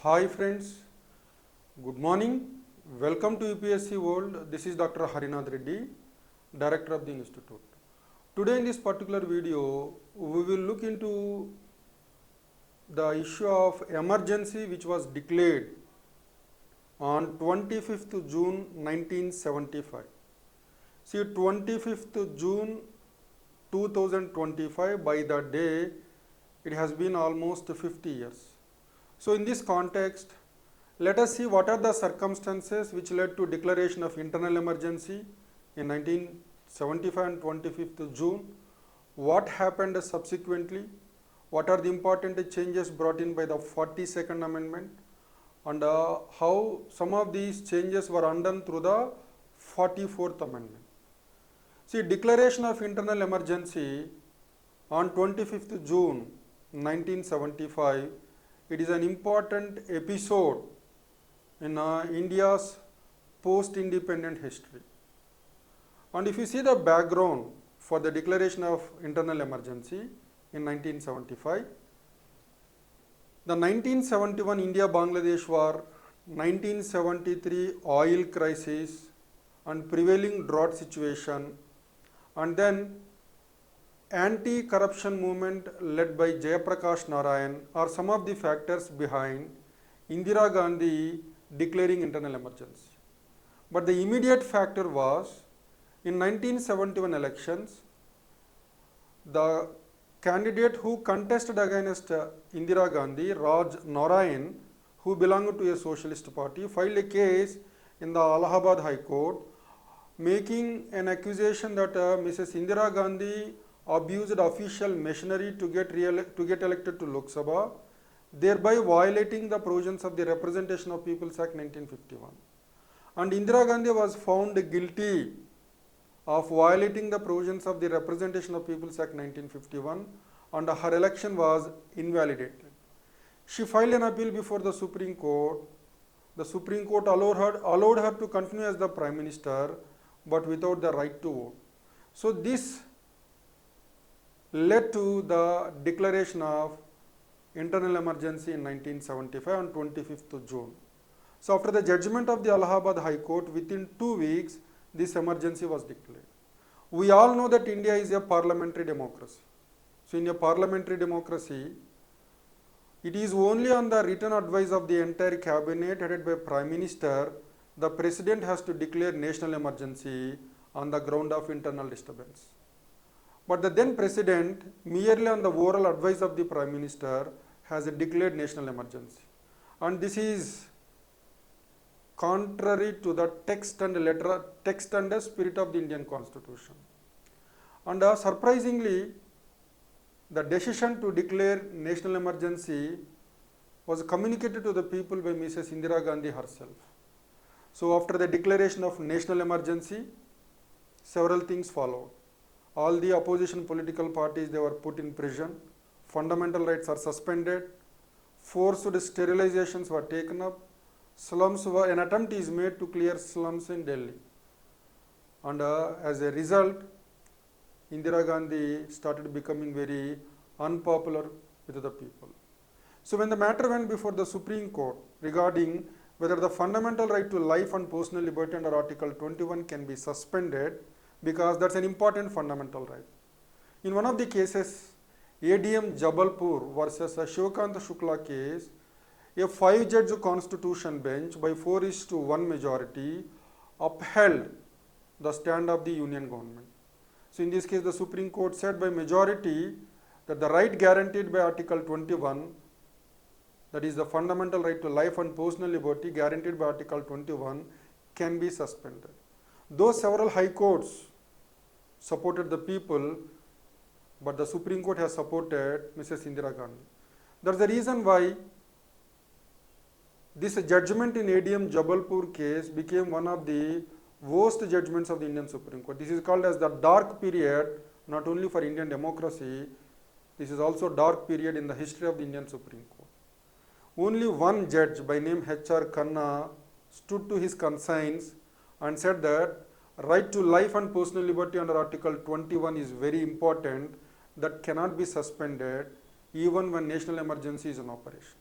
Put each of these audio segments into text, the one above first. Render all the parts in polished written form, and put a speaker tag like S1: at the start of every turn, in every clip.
S1: Hi friends, good morning. Welcome to UPSC World. This is Dr. Harinath Reddy, Director of the Institute. Today in this particular video, we will look into the issue of emergency which was declared on 25th June 1975. See, 25th June 2025, by that day, it has been almost 50 years. So in this context, let us see what are the circumstances which led to declaration of internal emergency in 1975 and 25th June. What happened subsequently? What are the important changes brought in by the 42nd Amendment? And how some of these changes were undone through the 44th Amendment. See, declaration of internal emergency on 25th June 1975, it is an important episode in India's post-independent history. And if you see the background for the declaration of internal emergency in 1975, the 1971 India-Bangladesh War, 1973 oil crisis and prevailing drought situation, and then anti-corruption movement led by Jayaprakash Narayan are some of the factors behind Indira Gandhi declaring internal emergency. But the immediate factor was in 1971 elections, the candidate who contested against Indira Gandhi, Raj Narayan, who belonged to a socialist party, filed a case in the Allahabad High Court making an accusation that Mrs. Indira Gandhi abused official machinery to get elected to Lok Sabha, thereby violating the provisions of the Representation of Peoples Act 1951. And Indira Gandhi was found guilty of violating the provisions of the Representation of Peoples Act 1951, and her election was invalidated. She filed an appeal before the Supreme Court. The Supreme Court allowed her to continue as the Prime Minister, but without the right to vote. So this led to the declaration of internal emergency in 1975 on 25th June. So after the judgment of the Allahabad High Court, within 2 weeks, this emergency was declared. We all know that India is a parliamentary democracy. So in a parliamentary democracy, it is only on the written advice of the entire cabinet headed by Prime Minister, the President has to declare national emergency on the ground of internal disturbance. But the then President, merely on the oral advice of the Prime Minister, has declared national emergency. And this is contrary to the text and the spirit of the Indian Constitution. And surprisingly, the decision to declare national emergency was communicated to the people by Mrs. Indira Gandhi herself. So after the declaration of national emergency, several things followed. All the opposition political parties, they were put in prison. Fundamental rights are suspended. Forced sterilizations were taken up. An attempt is made to clear slums in Delhi. And as a result, Indira Gandhi started becoming very unpopular with the people. So when the matter went before the Supreme Court regarding whether the fundamental right to life and personal liberty under Article 21 can be suspended, because that's an important fundamental right. In one of the cases, ADM Jabalpur versus Shivakant Shukla case, a 5-judge constitution bench by 4:1 majority upheld the stand of the union government. So in this case, the Supreme Court said by majority that the right guaranteed by Article 21, that is the fundamental right to life and personal liberty guaranteed by Article 21, can be suspended. Though several high courts supported the people, but the Supreme Court has supported Mrs. Indira Gandhi. That's the reason why this judgment in ADM Jabalpur case became one of the worst judgments of the Indian Supreme Court. This is called as the dark period, not only for Indian democracy, this is also dark period in the history of the Indian Supreme Court. Only one judge by name H.R. Khanna stood to his conscience and said that right to life and personal liberty under Article 21 is very important, that cannot be suspended even when national emergency is in operation.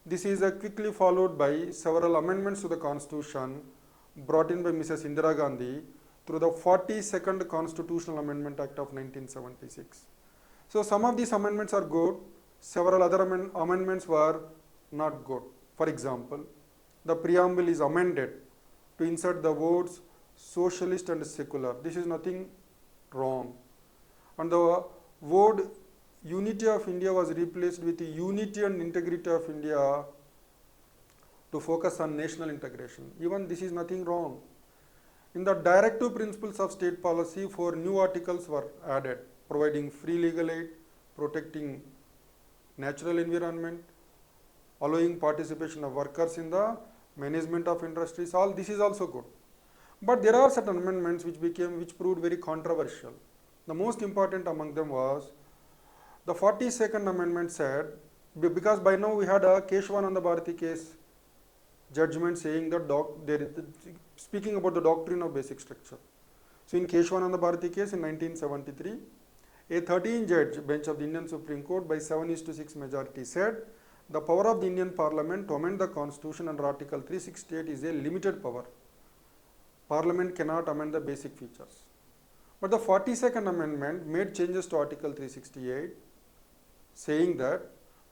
S1: This is quickly followed by several amendments to the Constitution brought in by Mrs. Indira Gandhi through the 42nd Constitutional Amendment Act of 1976. So some of these amendments are good, several other amendments were not good. For example, the preamble is amended to insert the words socialist and secular. This is nothing wrong. And the word unity of India was replaced with unity and integrity of India to focus on national integration. Even this is nothing wrong. In the directive principles of state policy, 4 new articles were added, providing free legal aid, protecting natural environment, allowing participation of workers in the management of industries. All this is also good. But there are certain amendments which proved very controversial. The most important among them was the 42nd amendment said, because by now we had a Keshavananda Bharati case judgment saying that speaking about the doctrine of basic structure. So in Keshavananda Bharati case in 1973, a 13-judge bench of the Indian Supreme Court by 7:6 majority said the power of the Indian Parliament to amend the Constitution under Article 368 is a limited power. Parliament cannot amend the basic features. But the 42nd amendment made changes to Article 368 saying that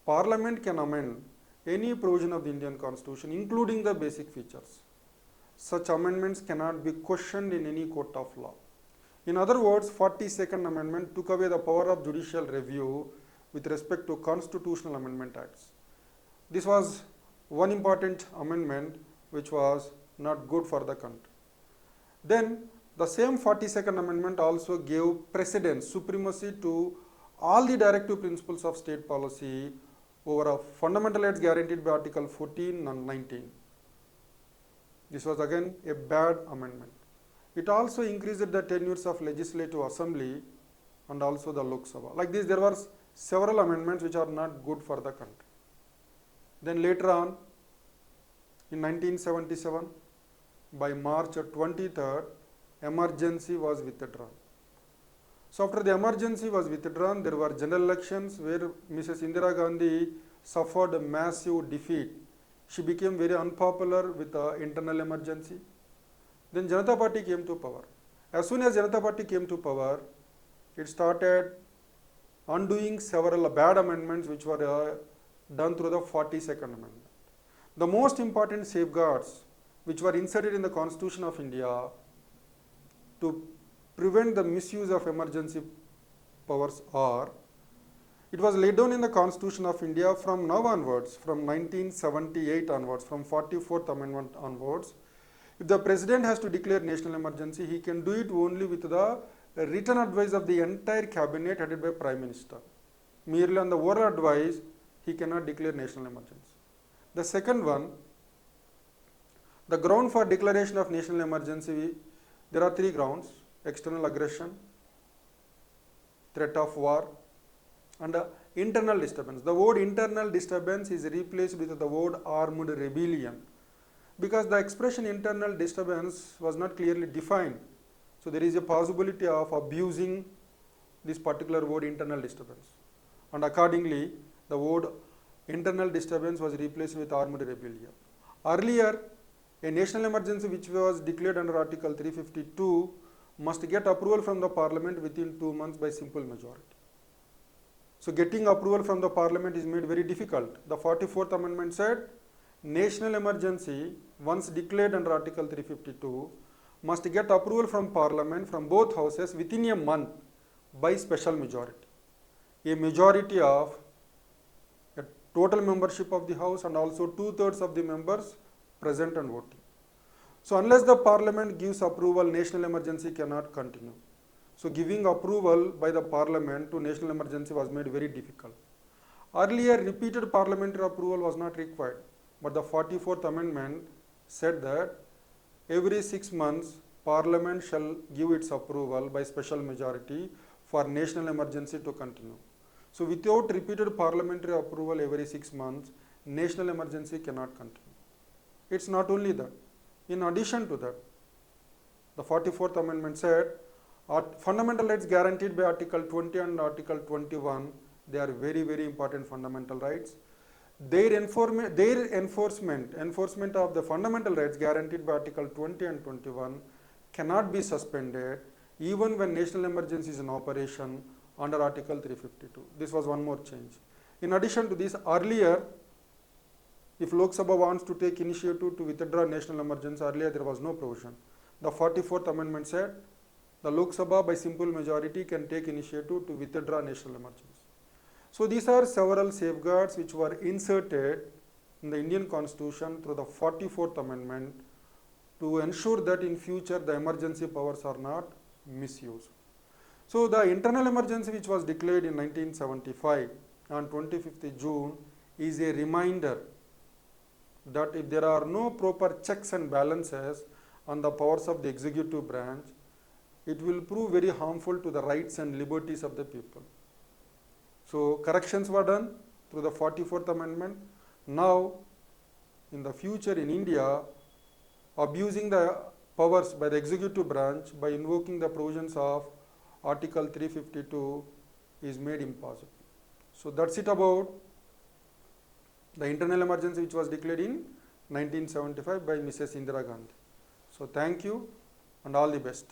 S1: Parliament can amend any provision of the Indian Constitution including the basic features. Such amendments cannot be questioned in any court of law. In other words, 42nd amendment took away the power of judicial review with respect to constitutional amendment acts. This was one important amendment which was not good for the country. Then the same 42nd amendment also gave precedence, supremacy to all the directive principles of state policy over a fundamental rights guaranteed by Article 14 and 19. This was again a bad amendment. It also increased the tenures of Legislative Assembly and also the Lok Sabha. Like this, there were several amendments which are not good for the country. Then later on, in 1977, by March 23rd, emergency was withdrawn. So after the emergency was withdrawn, there were general elections where Mrs. Indira Gandhi suffered a massive defeat. She became very unpopular with the internal emergency. Then Janata Party came to power. As soon as Janata Party came to power, it started undoing several bad amendments which were done through the 42nd amendment. The most important safeguards which were inserted in the Constitution of India to prevent the misuse of emergency powers are, it was laid down in the Constitution of India from now onwards, from 1978 onwards, from 44th Amendment onwards. If the President has to declare national emergency, he can do it only with the written advice of the entire cabinet headed by Prime Minister. Merely on the oral advice, he cannot declare national emergency. The second one, the ground for declaration of national emergency, there are 3 grounds: external aggression, threat of war, and internal disturbance. The word internal disturbance is replaced with the word armed rebellion because the expression internal disturbance was not clearly defined. So there is a possibility of abusing this particular word internal disturbance, and accordingly the word internal disturbance was replaced with armed rebellion. Earlier, a national emergency which was declared under Article 352 must get approval from the Parliament within 2 months by simple majority. So getting approval from the Parliament is made very difficult. The 44th Amendment said national emergency once declared under Article 352 must get approval from Parliament from both houses within a month by special majority. A majority of a total membership of the House and also 2/3 of the members present and voting. So unless the Parliament gives approval, national emergency cannot continue. So giving approval by the Parliament to national emergency was made very difficult. Earlier, repeated parliamentary approval was not required, but the 44th Amendment said that every 6 months, Parliament shall give its approval by special majority for national emergency to continue. So without repeated parliamentary approval every 6 months, national emergency cannot continue. It's not only that. In addition to that, the 44th Amendment said fundamental rights guaranteed by Article 20 and Article 21, they are very, very important fundamental rights. enforcement of the fundamental rights guaranteed by Article 20 and 21 cannot be suspended even when national emergency is in operation under Article 352. This was one more change. In addition to this, earlier, if Lok Sabha wants to take initiative to withdraw national emergency, earlier there was no provision. The 44th Amendment said the Lok Sabha by simple majority can take initiative to withdraw national emergency. So these are several safeguards which were inserted in the Indian Constitution through the 44th Amendment to ensure that in future the emergency powers are not misused. So the internal emergency which was declared in 1975 on 25th June is a reminder that if there are no proper checks and balances on the powers of the executive branch, it will prove very harmful to the rights and liberties of the people. So corrections were done through the 44th Amendment. Now, in the future in India, abusing the powers by the executive branch by invoking the provisions of Article 352 is made impossible. So that's it about the internal emergency which was declared in 1975 by Mrs. Indira Gandhi. So thank you and all the best.